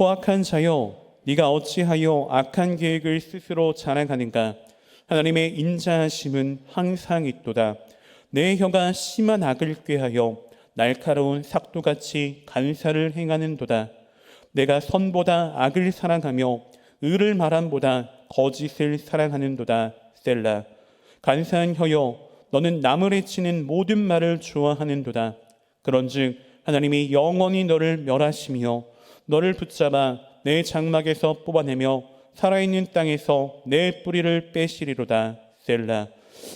포악한 자여, 네가 어찌하여 악한 계획을 스스로 자랑하는가? 하나님의 인자하심은 항상 있도다. 내 혀가 심한 악을 꾀하여 날카로운 삭도같이 간사를 행하는도다. 내가 선보다 악을 사랑하며 의를 말함보다 거짓을 사랑하는도다. 셀라. 간사한 혀여, 너는 남을 해치는 모든 말을 좋아하는도다. 그런즉 하나님이 영원히 너를 멸하시며 너를 붙잡아 내 장막에서 뽑아내며 살아있는 땅에서 내 뿌리를 빼시리로다. 셀라.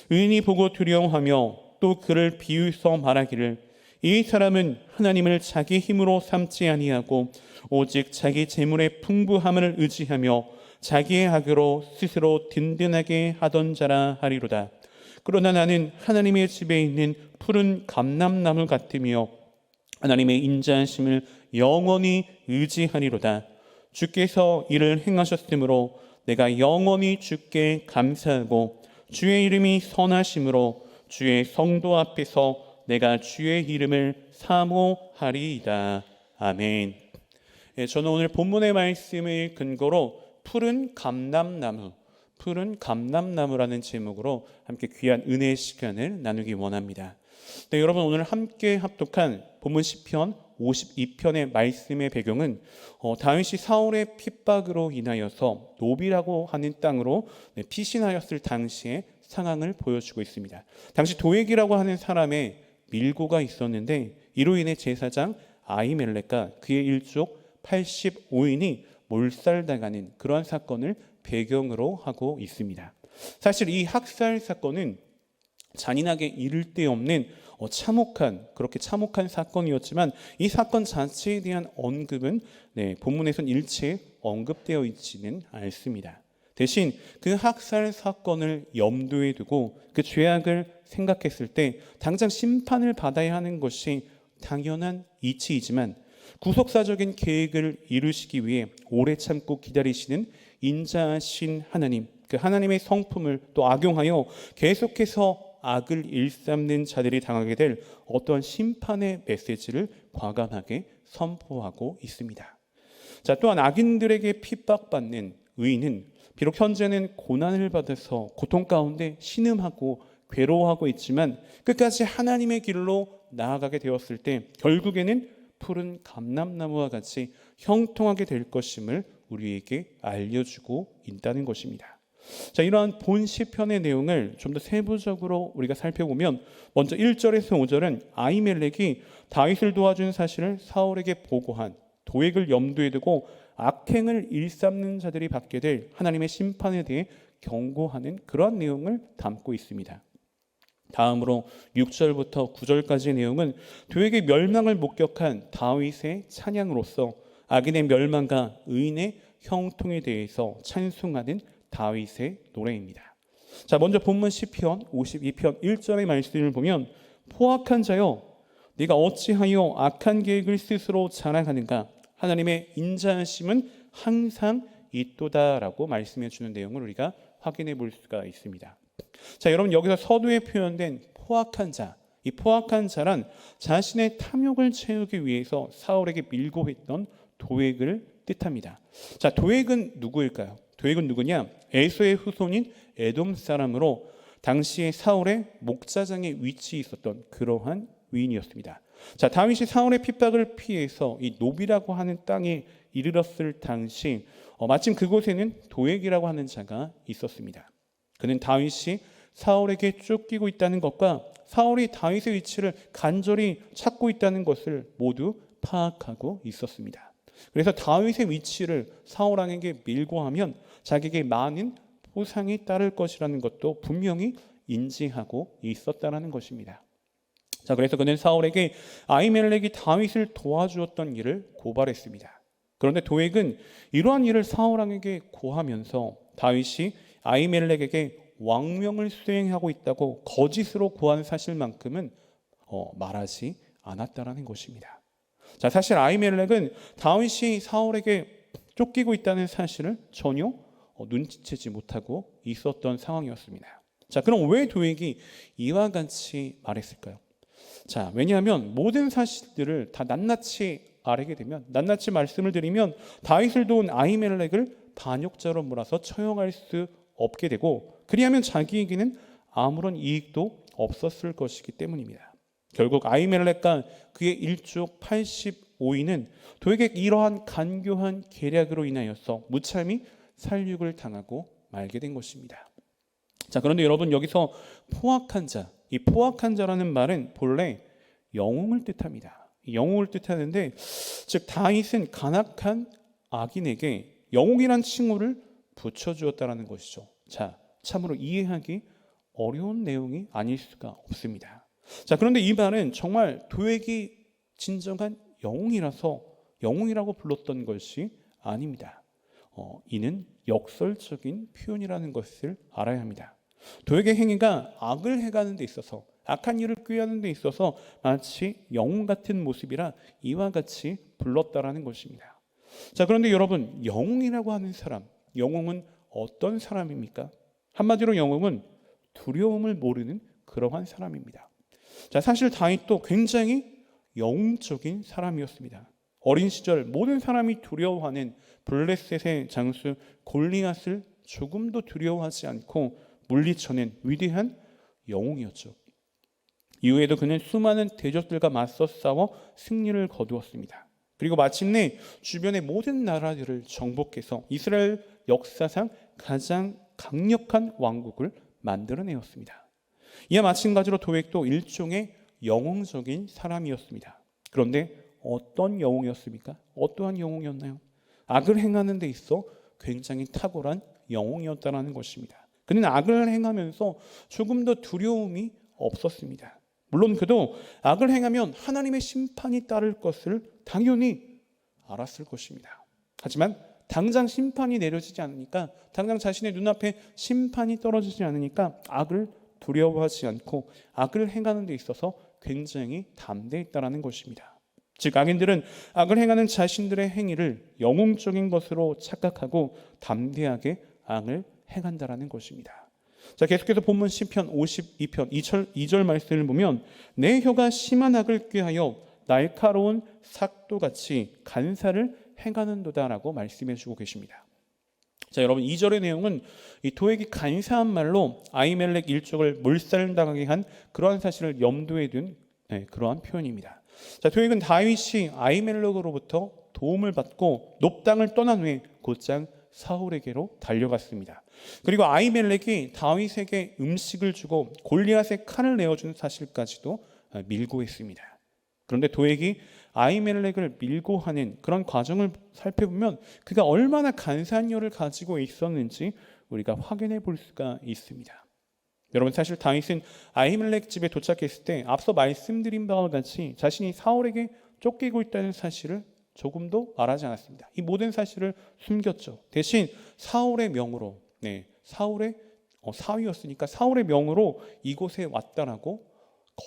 의인이 보고 두려워하며 또 그를 비웃어 말하기를 이 사람은 하나님을 자기 힘으로 삼지 아니하고 오직 자기 재물의 풍부함을 의지하며 자기의 악으로 스스로 든든하게 하던 자라 하리로다. 그러나 나는 하나님의 집에 있는 푸른 감람나무 같으며 하나님의 인자하심을 영원히 의지하리로다. 주께서 이를 행하셨으므로 내가 영원히 주께 감사하고 주의 이름이 선하심으로 주의 성도 앞에서 내가 주의 이름을 사모하리이다. 아멘. 저는 오늘 본문의 말씀을 근거로 푸른 감람나무라는 제목으로 함께 귀한 은혜의 시간을 나누기 원합니다. 네, 여러분, 오늘 함께 합독한 본문 시편 52편의 말씀의 배경은 다윗이 사울의 핍박으로 인하여서 노비라고 하는 땅으로 피신하였을 당시의 상황을 보여주고 있습니다. 당시 도액이라고 하는 사람의 밀고가 있었는데 이로 인해 제사장 아히멜렉과 그의 일족 85인이 몰살당하는 그러한 사건을 배경으로 하고 있습니다. 사실 이 학살 사건은 잔인하게 이를 데 없는 그렇게 참혹한 사건이었지만 이 사건 자체에 대한 언급은 본문에선 일체 언급되어 있지는 않습니다. 대신 그 학살 사건을 염두에 두고 그 죄악을 생각했을 때 당장 심판을 받아야 하는 것이 당연한 이치이지만 구속사적인 계획을 이루시기 위해 오래 참고 기다리시는 인자하신 하나님, 그 하나님의 성품을 또 악용하여 계속해서 악을 일삼는 자들이 당하게 될 어떤 심판의 메시지를 과감하게 선포하고 있습니다. 자, 또한 악인들에게 핍박받는 의인은 비록 현재는 고난을 받아서 고통 가운데 신음하고 괴로워하고 있지만 끝까지 하나님의 길로 나아가게 되었을 때 결국에는 푸른 감람나무와 같이 형통하게 될 것임을 우리에게 알려주고 있다는 것입니다. 자, 이러한 본 시편의 내용을 좀 더 세부적으로 우리가 살펴보면 먼저 1절에서 5절은 아히멜렉이 다윗을 도와준 사실을 사울에게 보고한 도액을 염두에 두고 악행을 일삼는 자들이 받게 될 하나님의 심판에 대해 경고하는 그러한 내용을 담고 있습니다. 다음으로 6절부터 9절까지의 내용은 도액의 멸망을 목격한 다윗의 찬양으로서 악인의 멸망과 의인의 형통에 대해서 찬송하는 다윗의 노래입니다. 자, 먼저 본문 시편 52편 1절의 말씀을 보면 포악한 자여, 네가 어찌하여 악한 계획을 스스로 자랑하는가? 하나님의 인자하심은 항상 있도다라고 말씀해 주는 내용을 우리가 확인해 볼 수가 있습니다. 자, 여러분, 여기서 서두에 표현된 포악한 자, 이 포악한 자란 자신의 탐욕을 채우기 위해서 사울에게 밀고 했던 도액을 뜻합니다. 자, 도액은 누구일까요? 도액은 누구냐? 에서의 후손인 에돔 사람으로 당시에 사울의 목자장에 위치해 있었던 그러한 위인이었습니다. 자, 다윗이 사울의 핍박을 피해서 이 노비라고 하는 땅에 이르렀을 당시 마침 그곳에는 도액이라고 하는 자가 있었습니다. 그는 다윗이 사울에게 쫓기고 있다는 것과 사울이 다윗의 위치를 간절히 찾고 있다는 것을 모두 파악하고 있었습니다. 그래서 다윗의 위치를 사울 왕에게 밀고 하면 자기에게 많은 보상이 따를 것이라는 것도 분명히 인지하고 있었다는 것입니다. 자, 그래서 그는 사울에게 아히멜렉이 다윗을 도와주었던 일을 고발했습니다. 그런데 도액은 이러한 일을 사울 왕에게 고하면서 다윗이 아히멜렉에게 왕명을 수행하고 있다고 거짓으로 고한 사실만큼은 말하지 않았다는 것입니다. 자, 사실 아히멜렉은 다윗이 사울에게 쫓기고 있다는 사실을 전혀 눈치채지 못하고 있었던 상황이었습니다. 자, 그럼 왜 도액이 이와 같이 말했을까요? 자, 왜냐하면 모든 사실들을 다 낱낱이 아뢰게 되면, 낱낱이 말씀을 드리면 다윗을 도운 아히멜렉을 반역자로 몰아서 처형할 수 없게 되고, 그리하면 자기에게는 아무런 이익도 없었을 것이기 때문입니다. 결국 아히멜렉과 그의 일족 85인은 도에게 이러한 간교한 계략으로 인하여서 무참히 살육을 당하고 말게 된 것입니다. 자, 그런데 여러분, 여기서 포악한 자, 이 포악한 자라는 말은 본래 영웅을 뜻합니다. 영웅을 뜻하는데, 즉 다윗은 간악한 악인에게 영웅이란 칭호를 붙여주었다는 것이죠. 자, 참으로 이해하기 어려운 내용이 아닐 수가 없습니다. 자, 그런데 이 말은 정말 도액이 진정한 영웅이라서 영웅이라고 불렀던 것이 아닙니다. 이는 역설적인 표현이라는 것을 알아야 합니다. 도액의 행위가 악을 해가는 데 있어서, 악한 일을 꾀하는 데 있어서 마치 영웅 같은 모습이라 이와 같이 불렀다라는 것입니다. 자, 그런데 여러분, 영웅이라고 하는 사람, 영웅은 어떤 사람입니까? 한마디로 영웅은 두려움을 모르는 그러한 사람입니다. 자, 사실 다윗도 굉장히 영웅적인 사람이었습니다. 어린 시절 모든 사람이 두려워하는 블레셋의 장수 골리앗을 조금도 두려워하지 않고 물리쳐낸 위대한 영웅이었죠. 이후에도 그는 수많은 대적들과 맞서 싸워 승리를 거두었습니다. 그리고 마침내 주변의 모든 나라들을 정복해서 이스라엘 역사상 가장 강력한 왕국을 만들어내었습니다. 이와 마찬가지로 도액도 일종의 영웅적인 사람이었습니다. 그런데 어떤 영웅이었습니까? 어떠한 영웅이었나요? 악을 행하는 데 있어 굉장히 탁월한 영웅이었다는 것입니다. 그는 악을 행하면서 조금 더 두려움이 없었습니다. 물론 그도 악을 행하면 하나님의 심판이 따를 것을 당연히 알았을 것입니다. 하지만 당장 심판이 내려지지 않으니까, 당장 자신의 눈앞에 심판이 떨어지지 않으니까 악을 두려워하지 않고 악을 행하는 데 있어서 굉장히 담대했다는 것입니다. 즉, 악인들은 악을 행하는 자신들의 행위를 영웅적인 것으로 착각하고 담대하게 악을 행한다는 것입니다. 자, 계속해서 본문 시편 52편 2절 말씀을 보면, 내 혀가 심한 악을 꾀하여 날카로운 삭도같이 간사를 행하는도다라고 말씀해 주고 계십니다. 자, 여러분, 2절의 내용은 이 도액이 간사한 말로 아히멜렉 일족을 몰살당하게 한 그러한 사실을 염두에 둔 그러한 표현입니다. 자, 도액은 다윗이 아히멜렉으로부터 도움을 받고 높 땅을 떠난 후에 곧장 사울에게로 달려갔습니다. 그리고 아히멜렉이 다윗에게 음식을 주고 골리앗의 칼을 내어준 사실까지도 밀고 했습니다. 그런데 도액이 아히멜렉을 밀고 하는 그런 과정을 살펴보면 그가 얼마나 간사한 혀를 가지고 있었는지 우리가 확인해 볼 수가 있습니다. 여러분, 사실 다윗은 아히멜렉 집에 도착했을 때 앞서 말씀드린 바와 같이 자신이 사울에게 쫓기고 있다는 사실을 조금도 말하지 않았습니다. 이 모든 사실을 숨겼죠. 대신 사울의 명으로, 사울의 사위였으니까 사울의 명으로 이곳에 왔다라고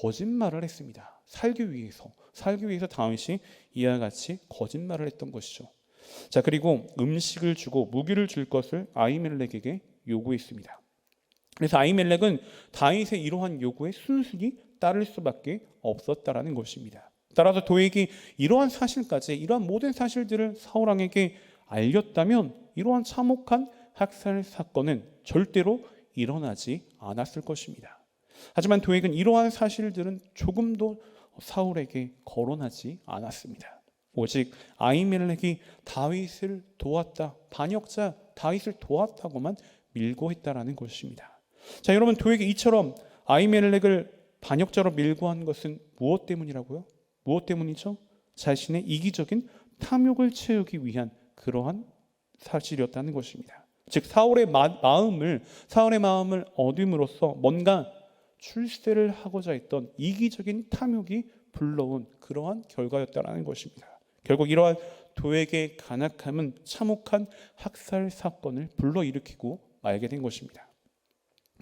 거짓말을 했습니다. 살기 위해서 다윗이 이와 같이 거짓말을 했던 것이죠. 자, 그리고 음식을 주고 무기를 줄 것을 아히멜렉에게 요구했습니다. 그래서 아히멜렉은 다윗의 이러한 요구에 순순히 따를 수밖에 없었다라는 것입니다. 따라서 도액이 이러한 사실까지, 이러한 모든 사실들을 사울 왕에게 알렸다면 이러한 참혹한 학살 사건은 절대로 일어나지 않았을 것입니다. 하지만 도액은 이러한 사실들은 조금도 사울에게 거론하지 않았습니다. 오직 아히멜렉이 다윗을 도왔다, 반역자 다윗을 도왔다고만 밀고 했다라는 것입니다. 자, 여러분, 도액이 이처럼 아히멜렉을 반역자로 밀고 한 것은 무엇 때문이라고요? 무엇 때문이죠? 자신의 이기적인 탐욕을 채우기 위한 그러한 사실이었다는 것입니다. 즉, 사울의 마음을 얻음으로써 뭔가 출세를 하고자 했던 이기적인 탐욕이 불러온 그러한 결과였다는 것입니다. 결국 이러한 도액의 간악함은 참혹한 학살 사건을 불러일으키고 말게 된 것입니다.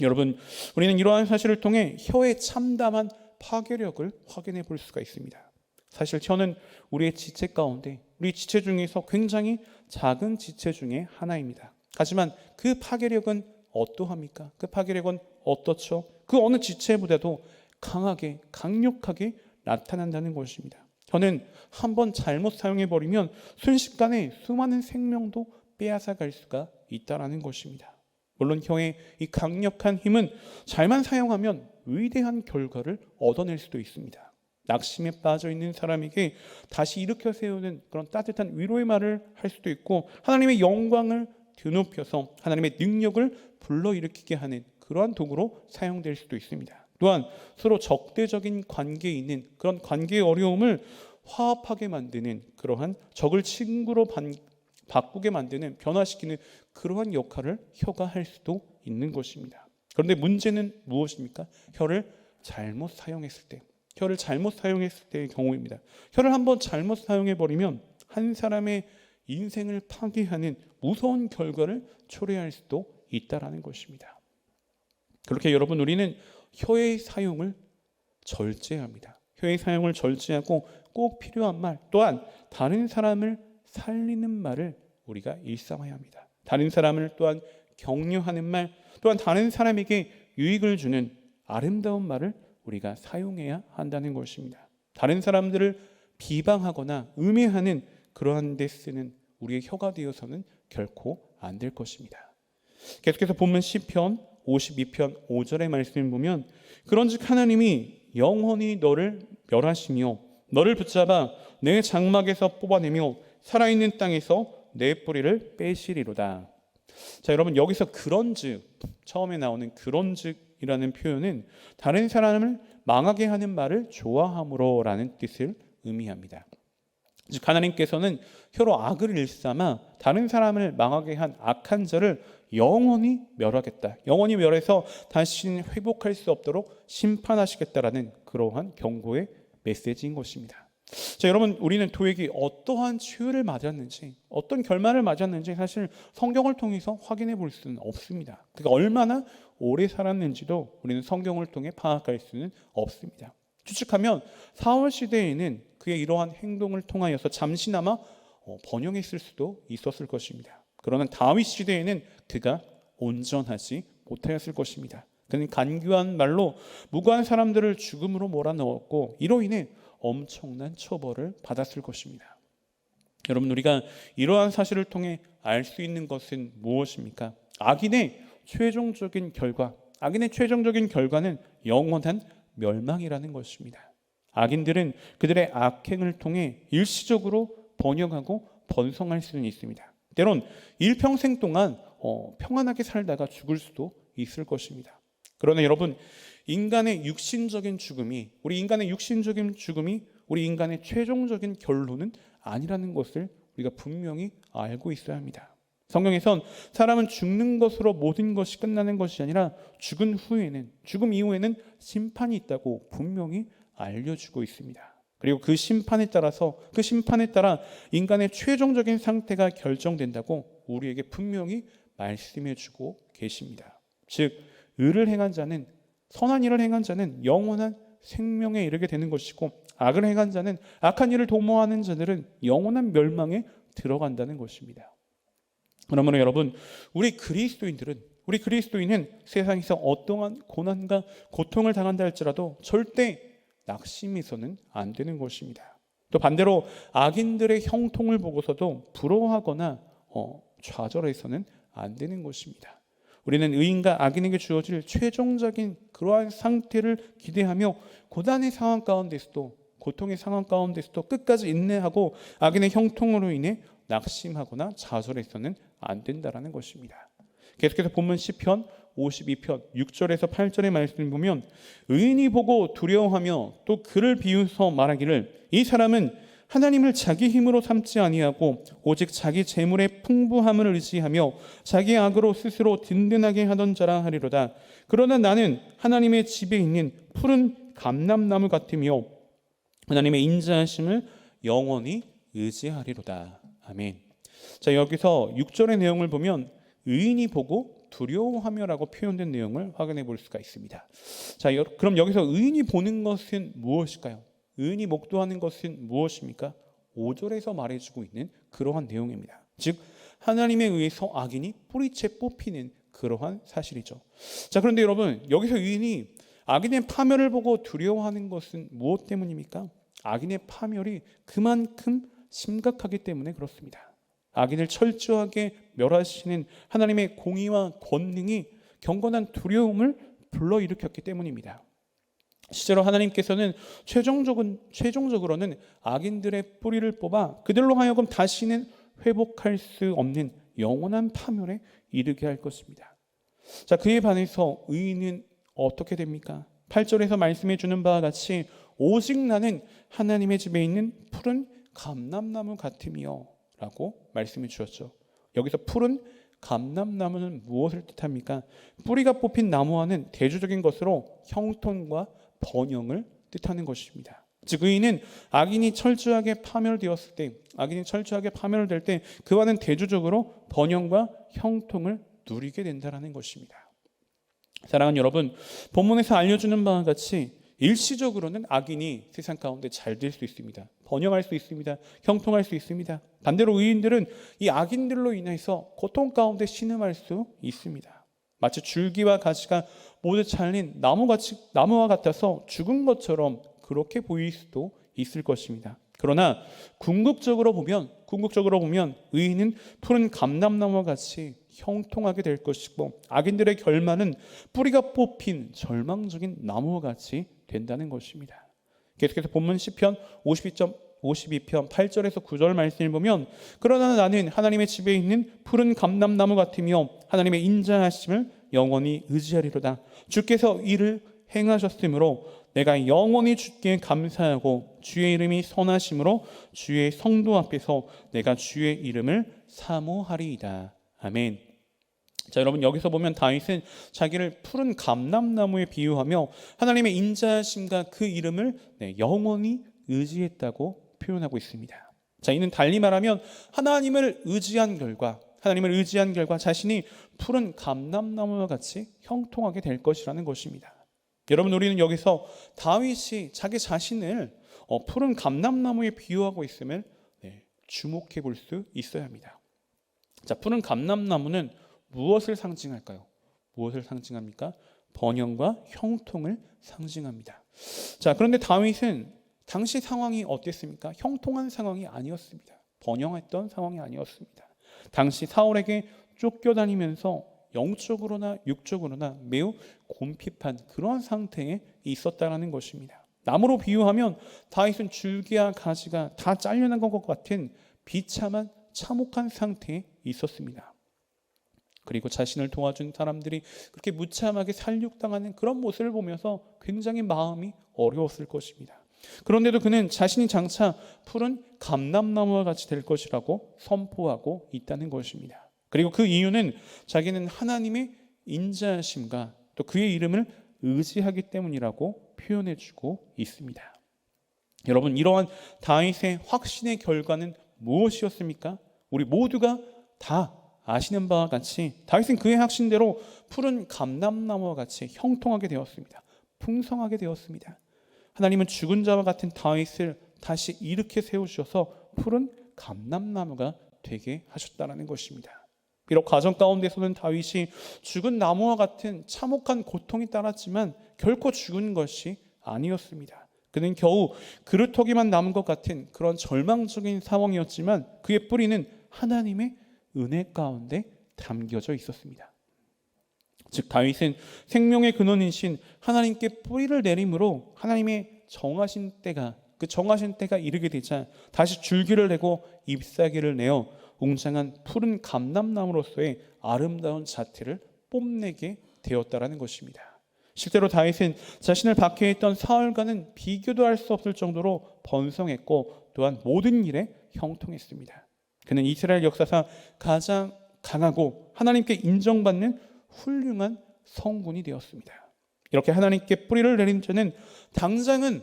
여러분, 우리는 이러한 사실을 통해 혀의 참담한 파괴력을 확인해 볼 수가 있습니다. 사실 혀는 우리의 지체 가운데, 우리 지체 중에서 굉장히 작은 지체 중에 하나입니다. 하지만 그 파괴력은 어떠합니까? 그 파괴력은 어떻죠? 그 어느 지체보다도 강하게, 강력하게 나타난다는 것입니다. 혀는 한번 잘못 사용해버리면 순식간에 수많은 생명도 빼앗아갈 수가 있다는 것입니다. 물론 혀의 이 강력한 힘은 잘만 사용하면 위대한 결과를 얻어낼 수도 있습니다. 낙심에 빠져 있는 사람에게 다시 일으켜 세우는 그런 따뜻한 위로의 말을 할 수도 있고, 하나님의 영광을 드높여서 하나님의 능력을 불러일으키게 하는 그러한 도구로 사용될 수도 있습니다. 또한 서로 적대적인 관계에 있는 그런 관계의 어려움을 화합하게 만드는, 그러한 적을 친구로 바꾸게 만드는, 변화시키는 그러한 역할을 혀가 할 수도 있는 것입니다. 그런데 문제는 무엇입니까? 혀를 잘못 사용했을 때의 경우입니다. 혀를 한번 잘못 사용해버리면 한 사람의 인생을 파괴하는 무서운 결과를 초래할 수도 있다는 것입니다. 그렇게 여러분, 우리는 혀의 사용을 절제합니다. 혀의 사용을 절제하고 꼭 필요한 말, 또한 다른 사람을 살리는 말을 우리가 일삼아야 합니다. 다른 사람을 또한 격려하는 말, 또한 다른 사람에게 유익을 주는 아름다운 말을 우리가 사용해야 한다는 것입니다. 다른 사람들을 비방하거나 음해하는 그러한 데 쓰는 우리의 혀가 되어서는 결코 안 될 것입니다. 계속해서 본문 시편 52편 5절의 말씀을 보면, 그런즉 하나님이 영원히 너를 멸하시며 너를 붙잡아 내 장막에서 뽑아내며 살아있는 땅에서 내 뿌리를 빼시리로다. 자, 여러분, 여기서 그런즉, 처음에 나오는 그런즉이라는 표현은 다른 사람을 망하게 하는 말을 좋아함으로라는 뜻을 의미합니다. 즉, 하나님께서는 혀로 악을 일삼아 다른 사람을 망하게 한 악한 자를 영원히 멸하겠다, 영원히 멸해서 다시는 회복할 수 없도록 심판하시겠다라는 그러한 경고의 메시지인 것입니다. 자, 여러분, 우리는 도액이 어떠한 치유를 맞았는지, 어떤 결말을 맞았는지 사실 성경을 통해서 확인해 볼 수는 없습니다. 그가 얼마나 오래 살았는지도 우리는 성경을 통해 파악할 수는 없습니다. 추측하면 사울 시대에는 그의 이러한 행동을 통하여서 잠시나마 번영했을 수도 있었을 것입니다. 그러나 다윗 시대에는 그가 온전하지 못하였을 것입니다. 그는 간교한 말로 무고한 사람들을 죽음으로 몰아넣었고, 이로 인해 엄청난 처벌을 받았을 것입니다. 여러분, 우리가 이러한 사실을 통해 알 수 있는 것은 무엇입니까? 악인의 최종적인 결과는 영원한 멸망이라는 것입니다. 악인들은 그들의 악행을 통해 일시적으로 번영하고 번성할 수는 있습니다. 때론 일평생 동안 평안하게 살다가 죽을 수도 있을 것입니다. 그러나 여러분, 우리 인간의 육신적인 죽음이 우리 인간의 최종적인 결론은 아니라는 것을 우리가 분명히 알고 있어야 합니다. 성경에선 사람은 죽는 것으로 모든 것이 끝나는 것이 아니라 죽음 이후에는 심판이 있다고 분명히 알려주고 있습니다. 그리고 그 심판에 따라 인간의 최종적인 상태가 결정된다고 우리에게 분명히 말씀해주고 계십니다. 즉, 선한 일을 행한 자는 영원한 생명에 이르게 되는 것이고, 악한 일을 도모하는 자들은 영원한 멸망에 들어간다는 것입니다. 그러므로 여러분, 우리 그리스도인은 세상에서 어떠한 고난과 고통을 당한다 할지라도 절대 낙심해서는 안 되는 것입니다. 또 반대로 악인들의 형통을 보고서도 부러워하거나 좌절해서는 안 되는 것입니다. 우리는 의인과 악인에게 주어질 최종적인 그러한 상태를 기대하며 고난의 상황 가운데서도, 고통의 상황 가운데서도 끝까지 인내하고 악인의 형통으로 인해 낙심하거나 좌절해서는 안 된다는 것입니다. 계속해서 본문 시편 52편 6절에서 8절의 말씀을 보면, 의인이 보고 두려워하며 또 그를 비웃어 말하기를, 이 사람은 하나님을 자기 힘으로 삼지 아니하고 오직 자기 재물의 풍부함을 의지하며 자기 악으로 스스로 든든하게 하던 자라 하리로다. 그러나 나는 하나님의 집에 있는 푸른 감람나무 같으며 하나님의 인자하심을 영원히 의지하리로다. 아멘. 자, 여기서 6절의 내용을 보면 의인이 보고 두려워하며라고 표현된 내용을 확인해 볼 수가 있습니다. 자, 그럼 여기서 의인이 보는 것은 무엇일까요? 의인이 목도하는 것은 무엇입니까? 5절에서 말해주고 있는 그러한 내용입니다. 즉, 하나님에 의해서 악인이 뿌리채 뽑히는 그러한 사실이죠. 자, 그런데 여러분, 여기서 의인이 악인의 파멸을 보고 두려워하는 것은 무엇 때문입니까? 악인의 파멸이 그만큼 심각하기 때문에 그렇습니다. 악인을 철저하게 멸하시는 하나님의 공의와 권능이 경건한 두려움을 불러일으켰기 때문입니다. 실제로 하나님께서는 최종적으로는 악인들의 뿌리를 뽑아 그들로 하여금 다시는 회복할 수 없는 영원한 파멸에 이르게 할 것입니다. 자, 그에 반해서 의인은 어떻게 됩니까? 8절에서 말씀해 주는 바와 같이 오직 나는 하나님의 집에 있는 푸른 감람나무 같으며 라고 말씀해 주셨죠. 여기서 푸른 감람나무는 무엇을 뜻합니까? 뿌리가 뽑힌 나무와는 대조적인 것으로 형통과 번영을 뜻하는 것입니다. 즉 의인은 악인이 철저하게 파멸되었을 때 그와는 대조적으로 번영과 형통을 누리게 된다는 것입니다. 사랑하는 여러분, 본문에서 알려주는 바와 같이 일시적으로는 악인이 세상 가운데 잘 될 수 있습니다. 번영할 수 있습니다. 형통할 수 있습니다. 반대로 의인들은 이 악인들로 인해서 고통 가운데 신음할 수 있습니다. 마치 줄기와 가지가 모두 잘린 나무와 같아서 죽은 것처럼 그렇게 보일 수도 있을 것입니다. 그러나 궁극적으로 보면 의인은 푸른 감람나무와 같이 형통하게 될 것이고 악인들의 결말은 뿌리가 뽑힌 절망적인 나무와 같이 된다는 것입니다. 계속해서 본문 시편 52편 8절에서 9절 말씀을 보면 그러나 나는 하나님의 집에 있는 푸른 감람나무 같으며 하나님의 인자하심을 영원히 의지하리로다. 주께서 이를 행하셨으므로 내가 영원히 주께 감사하고 주의 이름이 선하심으로 주의 성도 앞에서 내가 주의 이름을 사모하리이다. 아멘. 자, 여러분 여기서 보면 다윗은 자기를 푸른 감람나무에 비유하며 하나님의 인자하심과 그 이름을 영원히 의지했다고 표현하고 있습니다. 자, 이는 달리 말하면 하나님을 의지한 결과 자신이 푸른 감람나무와 같이 형통하게 될 것이라는 것입니다. 여러분 우리는 여기서 다윗이 자기 자신을 푸른 감람나무에 비유하고 있음을 주목해 볼 수 있어야 합니다. 자, 푸른 감람나무는 무엇을 상징할까요? 무엇을 상징합니까? 번영과 형통을 상징합니다. 자, 그런데 다윗은 당시 상황이 어땠습니까? 형통한 상황이 아니었습니다. 번영했던 상황이 아니었습니다. 당시 사울에게 쫓겨다니면서 영적으로나 육적으로나 매우 곤핍한 그런 상태에 있었다는 것입니다. 나무로 비유하면 다윗은 줄기와 가지가 다 잘려난 것 같은 비참한 참혹한 상태에 있었습니다. 그리고 자신을 도와준 사람들이 그렇게 무참하게 살육당하는 그런 모습을 보면서 굉장히 마음이 어려웠을 것입니다. 그런데도 그는 자신이 장차 푸른 감람나무와 같이 될 것이라고 선포하고 있다는 것입니다. 그리고 그 이유는 자기는 하나님의 인자하심과 또 그의 이름을 의지하기 때문이라고 표현해주고 있습니다. 여러분, 이러한 다윗의 확신의 결과는 무엇이었습니까? 우리 모두가 다 아시는 바와 같이 다윗은 그의 확신대로 푸른 감람나무와 같이 형통하게 되었습니다. 풍성하게 되었습니다. 하나님은 죽은 자와 같은 다윗을 다시 일으켜 세우셔서 푸른 감람나무가 되게 하셨다는 것입니다. 비록 가정 가운데서는 다윗이 죽은 나무와 같은 참혹한 고통이 따랐지만 결코 죽은 것이 아니었습니다. 그는 겨우 그루터기만 남은 것 같은 그런 절망적인 상황이었지만 그의 뿌리는 하나님의 은혜 가운데 담겨져 있었습니다. 즉 다윗은 생명의 근원이신 하나님께 뿌리를 내림으로 하나님의 정하신 때가 이르게 되자 다시 줄기를 내고 잎사귀를 내어 웅장한 푸른 감람나무로서의 아름다운 자태를 뽐내게 되었다라는 것입니다. 실제로 다윗은 자신을 박해했던 사울과는 비교도 할 수 없을 정도로 번성했고 또한 모든 일에 형통했습니다. 그는 이스라엘 역사상 가장 강하고 하나님께 인정받는 훌륭한 성군이 되었습니다. 이렇게 하나님께 뿌리를 내린 자는 당장은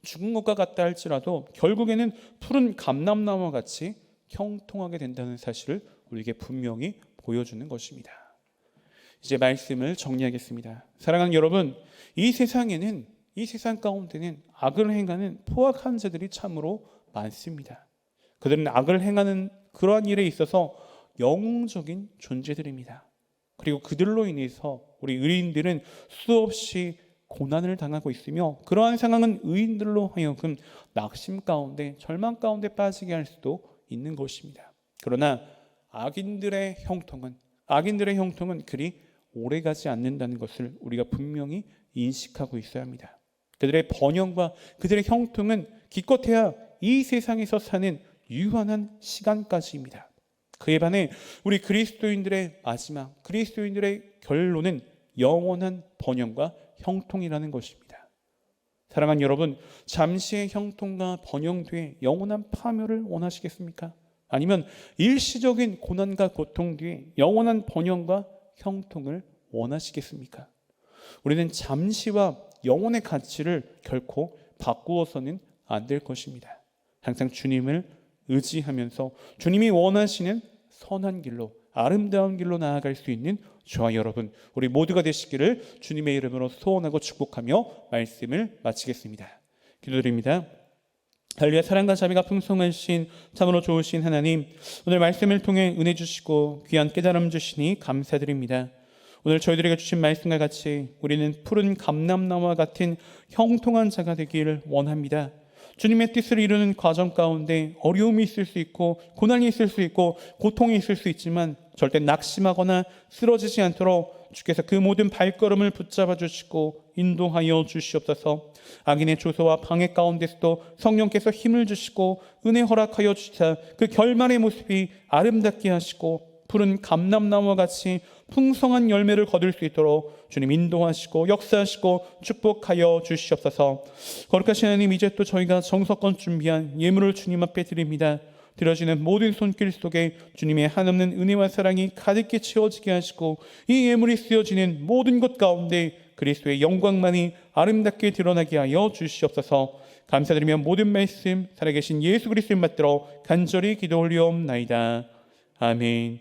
죽은 것과 같다 할지라도 결국에는 푸른 감람나무와 같이 형통하게 된다는 사실을 우리에게 분명히 보여주는 것입니다. 이제 말씀을 정리하겠습니다. 사랑하는 여러분, 이 세상 가운데는 악을 행하는 포악한 자들이 참으로 많습니다. 그들은 악을 행하는 그러한 일에 있어서 영웅적인 존재들입니다. 그리고 그들로 인해서 우리 의인들은 수없이 고난을 당하고 있으며 그러한 상황은 의인들로 하여금 낙심 가운데 절망 가운데 빠지게 할 수도 있는 것입니다. 그러나 악인들의 형통은 그리 오래가지 않는다는 것을 우리가 분명히 인식하고 있어야 합니다. 그들의 번영과 그들의 형통은 기껏해야 이 세상에서 사는 유한한 시간까지입니다. 그에 반해 우리 그리스도인들의 마지막, 그리스도인들의 결론은 영원한 번영과 형통이라는 것입니다. 사랑하는 여러분, 잠시의 형통과 번영 뒤에 영원한 파멸을 원하시겠습니까? 아니면 일시적인 고난과 고통 뒤에 영원한 번영과 형통을 원하시겠습니까? 우리는 잠시와 영혼의 가치를 결코 바꾸어서는 안 될 것입니다. 항상 주님을 의지하면서 주님이 원하시는 선한 길로, 아름다운 길로 나아갈 수 있는 저와 여러분, 우리 모두가 되시기를 주님의 이름으로 소원하고 축복하며 말씀을 마치겠습니다. 기도드립니다. 할렐루야. 사랑과 자비가 풍성하신 참으로 좋으신 하나님, 오늘 말씀을 통해 은혜 주시고 귀한 깨달음 주시니 감사드립니다. 오늘 저희들에게 주신 말씀과 같이 우리는 푸른 감람나무와 같은 형통한 자가 되기를 원합니다. 주님의 뜻을 이루는 과정 가운데 어려움이 있을 수 있고 고난이 있을 수 있고 고통이 있을 수 있지만 절대 낙심하거나 쓰러지지 않도록 주께서 그 모든 발걸음을 붙잡아 주시고 인도하여 주시옵소서. 악인의 조소와 방해 가운데서도 성령께서 힘을 주시고 은혜 허락하여 주시사 그 결말의 모습이 아름답게 하시고 푸른 감람나무와 같이 풍성한 열매를 거둘 수 있도록 주님 인도하시고 역사하시고 축복하여 주시옵소서. 거룩하신 하나님, 이제 또 저희가 정성껏 준비한 예물을 주님 앞에 드립니다. 드려지는 모든 손길 속에 주님의 한없는 은혜와 사랑이 가득히 채워지게 하시고 이 예물이 쓰여지는 모든 곳 가운데 그리스도의 영광만이 아름답게 드러나게 하여 주시옵소서. 감사드리며 모든 말씀 살아계신 예수 그리스도를 받들어 간절히 기도 올리옵나이다. 아멘.